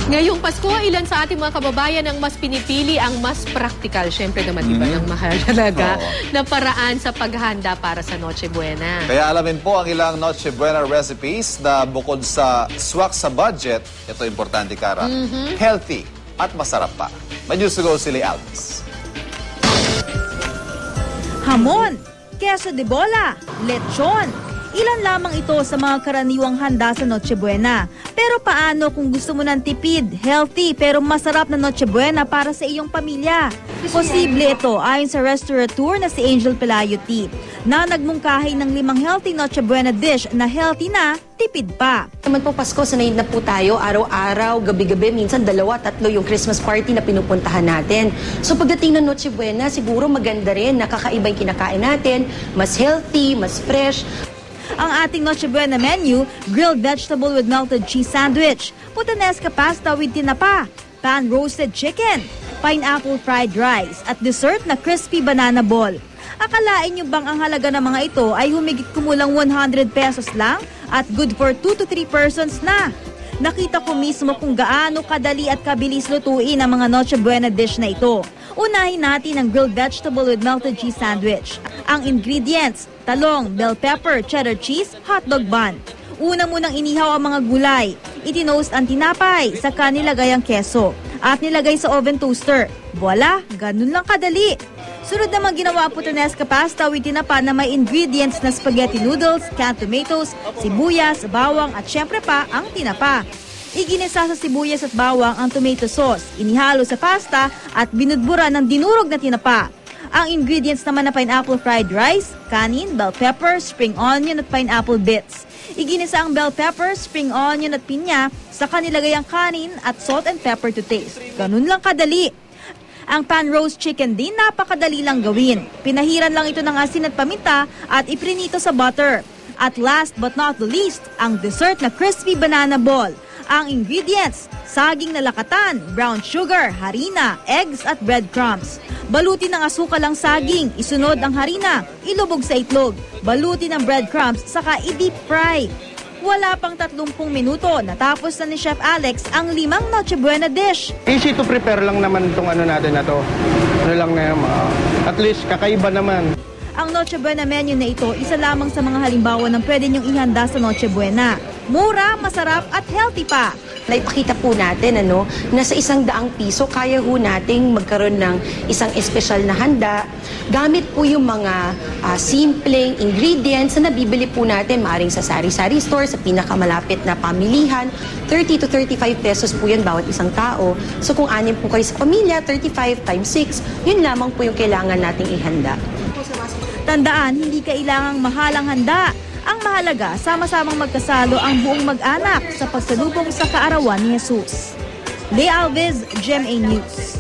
Ngayong Pasko, ilan sa ating mga kababayan ang mas pinipili ang mas praktikal, syempre naman iba ng mahal talaga, na paraan sa paghahanda para sa Noche Buena. Kaya alamin po ang ilang Noche Buena recipes na bukod sa swak sa budget, ito importante, Kara, healthy at masarap pa. May news to go si Lee Alves. Hamon, queso de bola, lechon. Ilan lamang ito sa mga karaniwang handa sa Noche Buena. Pero paano kung gusto mo ng tipid, healthy, pero masarap na Noche Buena para sa iyong pamilya? Posible ito ayon sa restaurateur na si Angel Pelayuti, na nagmungkahi ng 5 healthy Noche Buena dish na healthy na, tipid pa. Naman po Pasko, sanay na po tayo, araw-araw, gabi-gabi, minsan 2-3 yung Christmas party na pinupuntahan natin. So pagdating ng Noche Buena, siguro maganda rin, nakakaiba yung kinakain natin, mas healthy, mas fresh. Ang ating Noche Buena menu, grilled vegetable with melted cheese sandwich, puttanesca pasta with tinapa, pan-roasted chicken, pineapple fried rice, at dessert na crispy banana ball. Akalain nyo bang ang halaga ng mga ito ay humigit kumulang 100 pesos lang at good for 2 to 3 persons na? Nakita ko mismo kung gaano kadali at kabilis lutuin ang mga Noche Buena dish na ito. Unahin natin ang grilled vegetable with melted cheese sandwich. Ang ingredients, talong, bell pepper, cheddar cheese, hotdog bun. Una munang inihaw ang mga gulay. Itinoast ang tinapay, saka nilagay ang keso. At nilagay sa oven toaster. Voila, ganun lang kadali. Sunod naman ginawa ang puttanesca pasta with tinapa na may ingredients na spaghetti noodles, canned tomatoes, sibuyas, bawang at syempre pa ang tinapa. Iginisa sa sibuyas at bawang ang tomato sauce, inihalo sa pasta at binudbura ng dinurog na tinapa. Ang ingredients naman na pineapple fried rice, kanin, bell pepper, spring onion at pineapple bits. Iginisa ang bell pepper, spring onion at pinya, saka nilagay ang kanin at salt and pepper to taste. Ganun lang kadali. Ang pan roast chicken din napakadali lang gawin. Pinahiran lang ito ng asin at paminta at iprinito sa butter. At last but not the least, ang dessert na crispy banana ball. Ang ingredients, saging na lakatan, brown sugar, harina, eggs at breadcrumbs. Balutin ng asukal ang saging, isunod ang harina, ilubog sa itlog, balutin ng breadcrumbs, saka i-deep fry. Wala pang 30 minuto, natapos na ni Chef Alex ang 5 Noche Buena dish. Easy to prepare lang naman itong natin na to. Ano lang na at least kakaiba naman. Ang Noche Buena menu na ito, isa lamang sa mga halimbawa ng pwede niyong ihanda sa Noche Buena. Mura, masarap at healthy pa. Naipakita po natin na sa 100 piso, kaya ho nating magkaroon ng isang espesyal na handa. Gamit po yung mga simpleng ingredients na nabibili po natin, maaring sa sari-sari store, sa pinakamalapit na pamilihan. 30 to 35 pesos po yun bawat isang tao. So kung 6 po kayo sa pamilya, 35 times 6, yun lamang po yung kailangan nating ihanda. Tandaan, hindi kailangang mahalang handa. Ang mahalaga, sama-samang magkasalo ang buong mag-anak sa pagsalubong sa kaarawan ni Jesus. Lee Alves, GMA News.